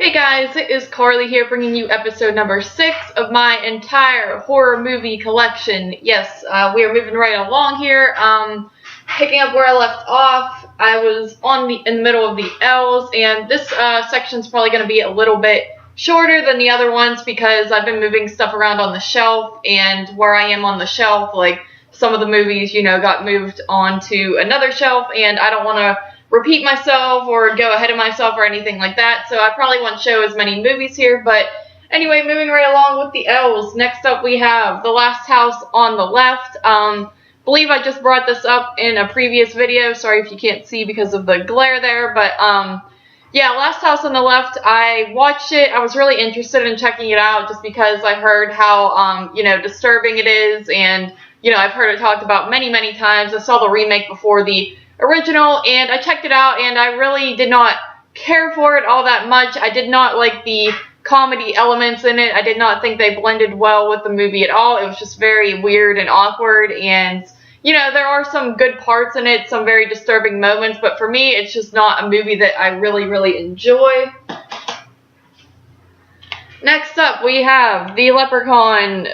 Hey guys, it is Carly here bringing you episode number 6 of my entire horror movie collection. Yes, we are moving right along here. Picking up where I left off, I was in the middle of the L's, and this section is probably going to be a little bit shorter than the other ones because I've been moving stuff around on the shelf, and where I am on the shelf, like some of the movies, got moved onto another shelf, and I don't want to repeat myself or go ahead of myself or anything like that, so I probably won't show as many movies here. But anyway, moving right along with the L's. Next up we have The Last House on the Left. Believe I just brought this up in a previous video. Sorry if you can't see because of the glare there, but yeah, Last House on the Left, I watched it. I was really interested in checking it out just because I heard how disturbing it is, and I've heard it talked about many, many times. I saw the remake before the original, and I checked it out, and I really did not care for it all that much. I did not like the comedy elements in it. I did not think they blended well with the movie at all. It was just very weird and awkward, and there are some good parts in it, some very disturbing moments, but for me, it's just not a movie that I really, really enjoy. Next up, we have the Leprechaun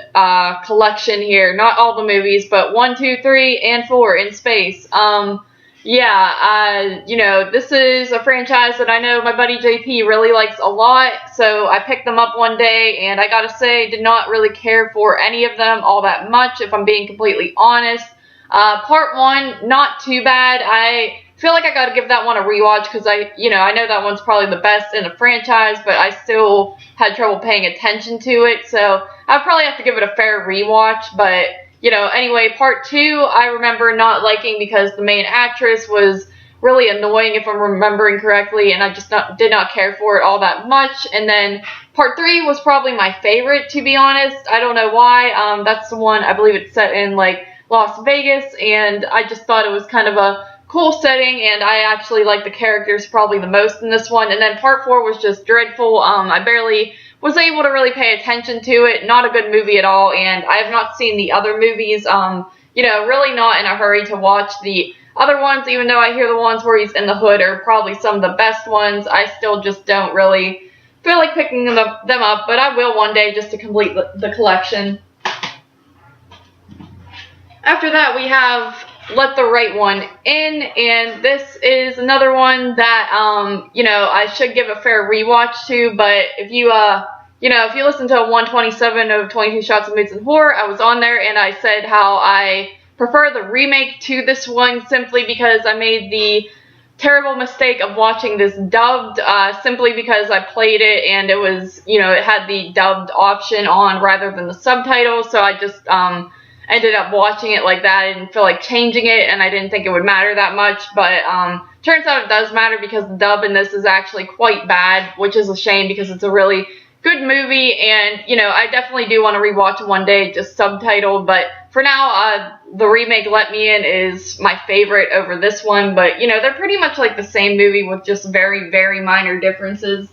collection here. Not all the movies, but 1, 2, 3, and 4 in space. This is a franchise that I know my buddy JP really likes a lot, so I picked them up one day, and I gotta say, did not really care for any of them all that much, if I'm being completely honest. Part 1, not too bad. I feel like I gotta give that one a rewatch, because I know that one's probably the best in the franchise, but I still had trouble paying attention to it, so I'll probably have to give it a fair rewatch. But anyway, part 2, I remember not liking because the main actress was really annoying, if I'm remembering correctly, and I just did not care for it all that much. And then part 3 was probably my favorite, to be honest. I don't know why. That's the one, I believe it's set in, Las Vegas, and I just thought it was kind of a cool setting, and I actually like the characters probably the most in this one. And then part 4 was just dreadful. I barely was able to really pay attention to it. Not a good movie at all, and I have not seen the other movies. Really not in a hurry to watch the other ones, even though I hear the ones where he's in the hood are probably some of the best ones. I still just don't really feel like picking them up, but I will one day just to complete the collection. After that, we have Let the Right One In, and this is another one that, I should give a fair rewatch to, but if you listen to 127 of 22 Shots of Moods and Horror, I was on there, and I said how I prefer the remake to this one simply because I made the terrible mistake of watching this dubbed, simply because I played it, and it was, it had the dubbed option on rather than the subtitles, so I just, ended up watching it like that. I didn't feel like changing it, and I didn't think it would matter that much, but turns out it does matter because the dub in this is actually quite bad, which is a shame because it's a really good movie, and I definitely do want to rewatch it one day just subtitled. But for now, the remake Let Me In is my favorite over this one, but they're pretty much like the same movie with just very, very minor differences.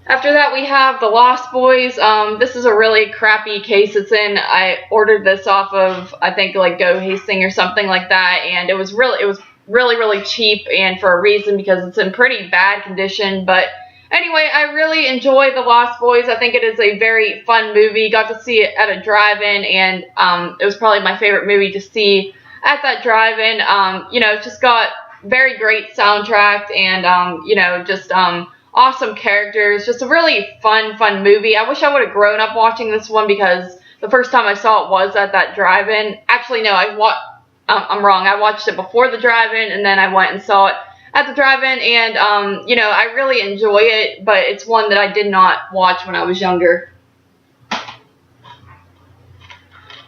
After that, we have The Lost Boys. This is a really crappy case it's in. I ordered this off of, I think, Go Hastings or something like that, and it was really, really cheap, and for a reason, because it's in pretty bad condition. But anyway, I really enjoy The Lost Boys. I think it is a very fun movie. Got to see it at a drive-in, and it was probably my favorite movie to see at that drive-in. It's just got very great soundtrack, and awesome characters, just a really fun movie. I wish I would have grown up watching this one because the first time I saw it was at that drive-in. Actually, no, I'm wrong. I watched it before the drive-in, and then I went and saw it at the drive-in, and, I really enjoy it, but it's one that I did not watch when I was younger.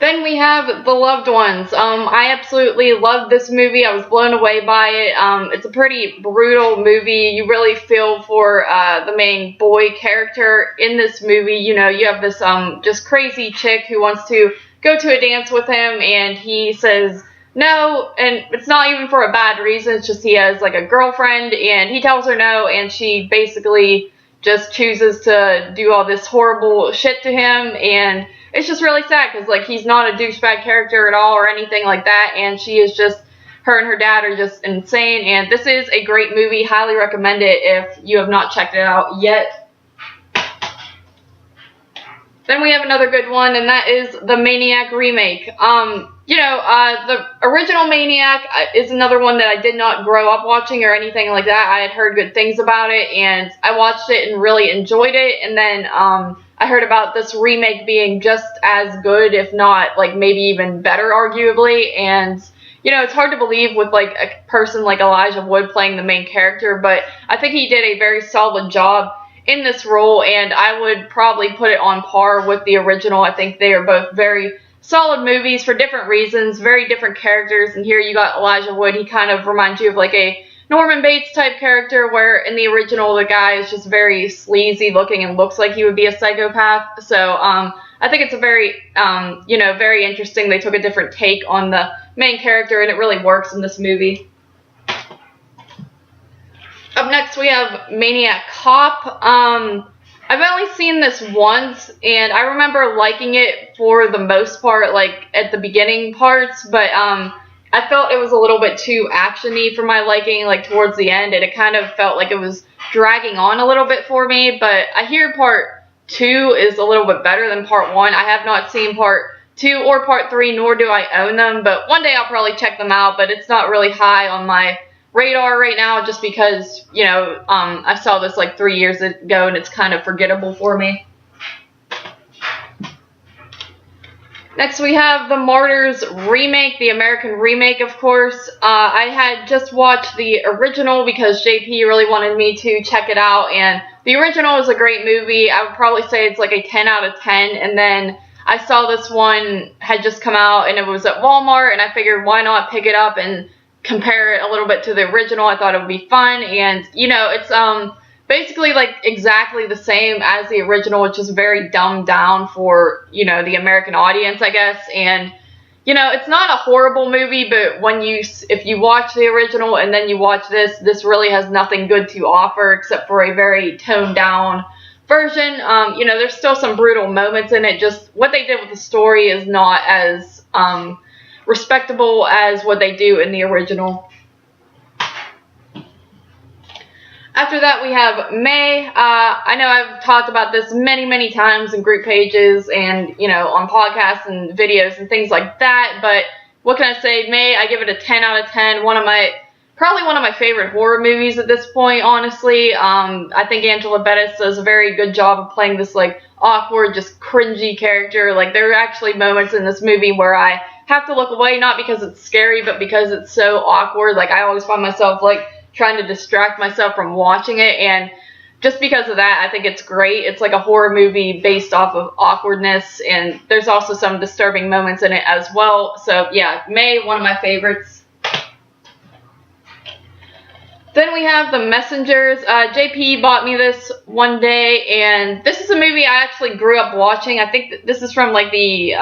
Then we have The Loved Ones. I absolutely love this movie. I was blown away by it. It's a pretty brutal movie. You really feel for the main boy character in this movie. You have this just crazy chick who wants to go to a dance with him, and he says no, and it's not even for a bad reason. It's just he has a girlfriend, and he tells her no, and she basically just chooses to do all this horrible shit to him, and it's just really sad because he's not a douchebag character at all or anything like that, and she is just her and her dad are just insane, and this is a great movie. Highly recommend it if you have not checked it out yet. Then we have another good one, and that is the Maniac remake. The original Maniac is another one that I did not grow up watching or anything like that. I had heard good things about it, and I watched it and really enjoyed it. And then I heard about this remake being just as good, if not like maybe even better, arguably. And it's hard to believe with like a person like Elijah Wood playing the main character, but I think he did a very solid job in this role, and I would probably put it on par with the original. I think they are both very solid movies for different reasons, very different characters, and here you got Elijah Wood. He kind of reminds you of like a Norman Bates type character, where in the original the guy is just very sleazy looking and looks like he would be a psychopath. So I think it's a very, very interesting. They took a different take on the main character, and it really works in this movie. Up next, we have Maniac Cop. I've only seen this once, and I remember liking it for the most part, like at the beginning parts, but I felt it was a little bit too action-y for my liking, like towards the end, and it kind of felt like it was dragging on a little bit for me. But I hear part 2 is a little bit better than part 1. I have not seen part 2 or part 3, nor do I own them, but one day I'll probably check them out. But it's not really high on my radar right now, just because I saw this like 3 years ago and it's kind of forgettable for me. Next we have the Martyrs remake, the American remake, of course. I had just watched the original because JP really wanted me to check it out, and the original is a great movie. I would probably say it's like a 10 out of 10, and then I saw this one had just come out and it was at Walmart, and I figured why not pick it up and compare it a little bit to the original. I thought it would be fun, and it's basically like exactly the same as the original, which is very dumbed down for the American audience, I guess. And it's not a horrible movie, but if you watch the original and then you watch this really has nothing good to offer except for a very toned down version. There's still some brutal moments in it. Just what they did with the story is not as respectable as what they do in the original. After that, we have May. I know I've talked about this many times in group pages and on podcasts and videos and things like that, but what can I say? May, I give it a 10 out of 10. Probably one of my favorite horror movies at this point, honestly. I think Angela Bettis does a very good job of playing this like awkward, just cringy character. Like there are actually moments in this movie where I have to look away, not because it's scary, but because it's so awkward. Like I always find myself like trying to distract myself from watching it, and just because of that, I think it's great. It's like a horror movie based off of awkwardness, and there's also some disturbing moments in it as well. So yeah, May, one of my favorites. Then we have The Messengers. JP bought me this one day, and this is a movie I actually grew up watching. I think this is from like the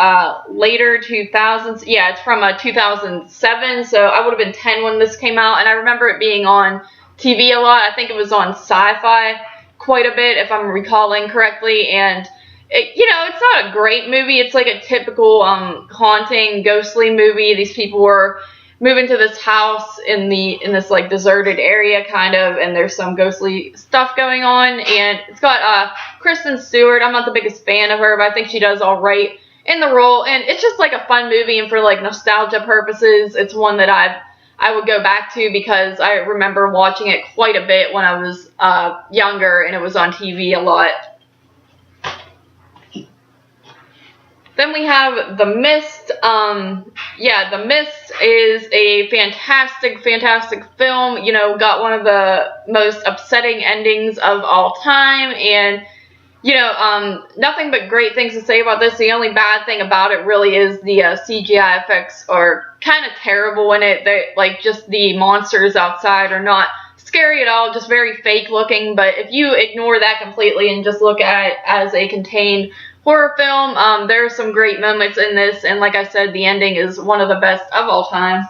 later 2000s. Yeah, it's from 2007, so I would have been 10 when this came out, and I remember it being on TV a lot. I think it was on Sci-Fi quite a bit, if I'm recalling correctly, and it's not a great movie. It's like a typical haunting, ghostly movie. These people were moving to this house in this like deserted area kind of, and there's some ghostly stuff going on, and it's got Kristen Stewart. I'm not the biggest fan of her, but I think she does all right in the role, and it's just like a fun movie, and for like nostalgia purposes, it's one that I would go back to because I remember watching it quite a bit when I was younger, and it was on TV a lot. Then we have The Mist. The Mist is a fantastic film. Got one of the most upsetting endings of all time, and nothing but great things to say about this. The only bad thing about it really is the CGI effects are kind of terrible in it. Just the monsters outside are not scary at all, just very fake looking. But if you ignore that completely and just look at it as a contained horror film, there are some great moments in this, and like I said, the ending is one of the best of all time.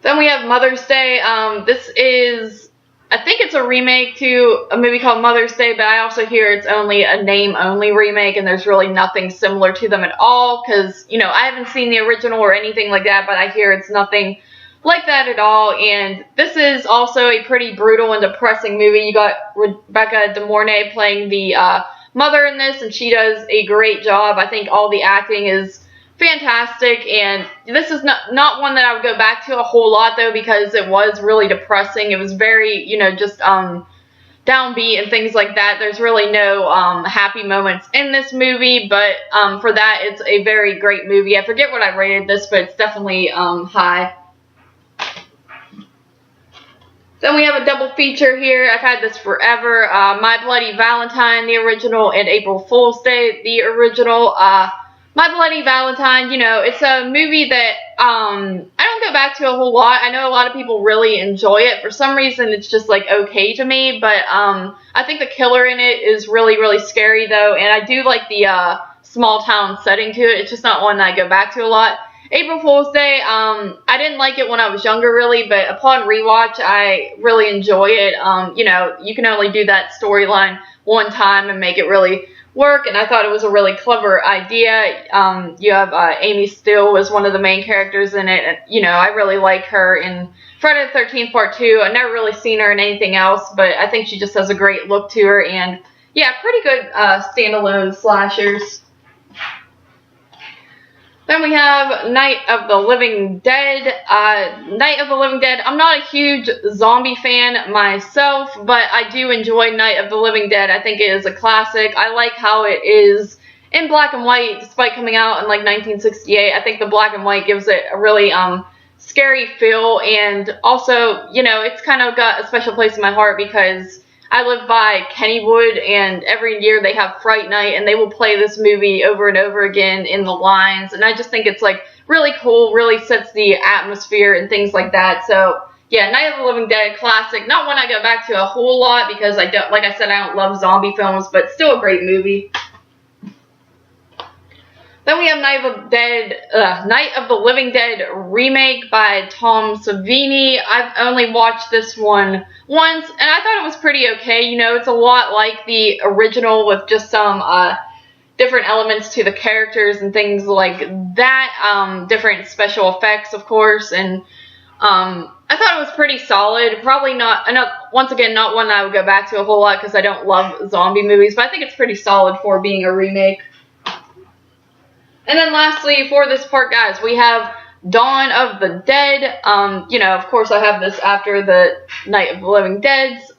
Then we have Mother's Day. This is I think it's a remake to a movie called Mother's Day, but I also hear it's only a name-only remake, and there's really nothing similar to them at all, because, you know, I haven't seen the original or anything like that, but I hear it's nothing like that at all, and this is also a pretty brutal and depressing movie. You got Rebecca De Mornay playing the mother in this, and she does a great job. I think all the acting is fantastic, and this is not one that I would go back to a whole lot, though, because it was really depressing. It was very, you know, just downbeat and things like that. There's really no happy moments in this movie, but for that, it's a very great movie. I forget what I rated this, but it's definitely high. Then we have a double feature here. I've had this forever. My Bloody Valentine, the original, and April Fool's Day, the original. My Bloody Valentine, you know, it's a movie that I don't go back to a whole lot. I know a lot of people really enjoy it. For some reason, it's just, like, okay to me. But I think the killer in it is really, really scary, though. And I do like the small town setting to it. It's just not one I go back to a lot. April Fool's Day, I didn't like it when I was younger, really. But upon rewatch, I really enjoy it. You know, you can only do that storyline one time and make it really work, and I thought it was a really clever idea. You have Amy Steele was one of the main characters in it, and, you know, I really like her in Friday the 13th Part 2. I've never really seen her in anything else, but I think she just has a great look to her, and yeah, pretty good standalone slashers. Then we have Night of the Living Dead. Night of the Living Dead, I'm not a huge zombie fan myself, but I do enjoy Night of the Living Dead. I think it is a classic. I like how it is in black and white, despite coming out in like 1968. I think the black and white gives it a really scary feel, and also, you know, it's kind of got a special place in my heart because I live by Kennywood, and every year they have Fright Night, and they will play this movie over and over again in the lines, and I just think it's, like, really cool, really sets the atmosphere and things like that. So, yeah, Night of the Living Dead, classic. Not one I go back to a whole lot because I don't, like I said, I don't love zombie films, but still a great movie. Then we have Night of the Living Dead remake by Tom Savini. I've only watched this one once, and I thought it was pretty okay. You know, it's a lot like the original with just some different elements to the characters and things like that. Different special effects, of course, and I thought it was pretty solid. Probably not, once again, not one I would go back to a whole lot because I don't love zombie movies, but I think it's pretty solid for being a remake. And then lastly, for this part, guys, we have Dawn of the Dead. You know, of course, I have this after the Night of the Living Deads,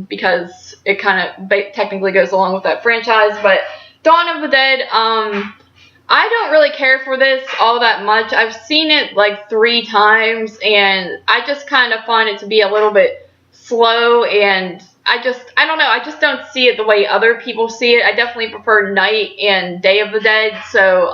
because it kind of technically goes along with that franchise. But Dawn of the Dead, I don't really care for this all that much. I've seen it like 3 times, and I just kind of find it to be a little bit slow, and I don't know, I just don't see it the way other people see it. I definitely prefer Night and Day of the Dead, so,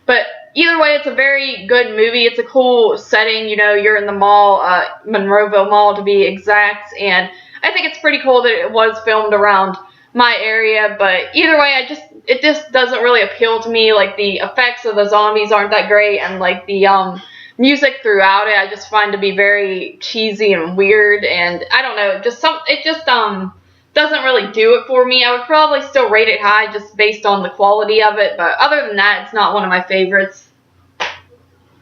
but either way, it's a very good movie. It's a cool setting, you know, you're in the mall, Monroeville Mall to be exact, and I think it's pretty cool that it was filmed around my area, but either way, it just doesn't really appeal to me. Like, the effects of the zombies aren't that great, and, like, the, music throughout it, I just find to be very cheesy and weird, and I don't know, it just doesn't really do it for me. I would probably still rate it high just based on the quality of it, but other than that, it's not one of my favorites.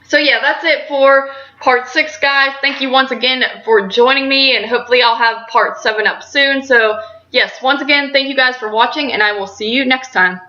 So yeah, that's it for part 6, guys. Thank you once again for joining me, and hopefully I'll have part 7 up soon. So yes, once again, thank you guys for watching, and I will see you next time.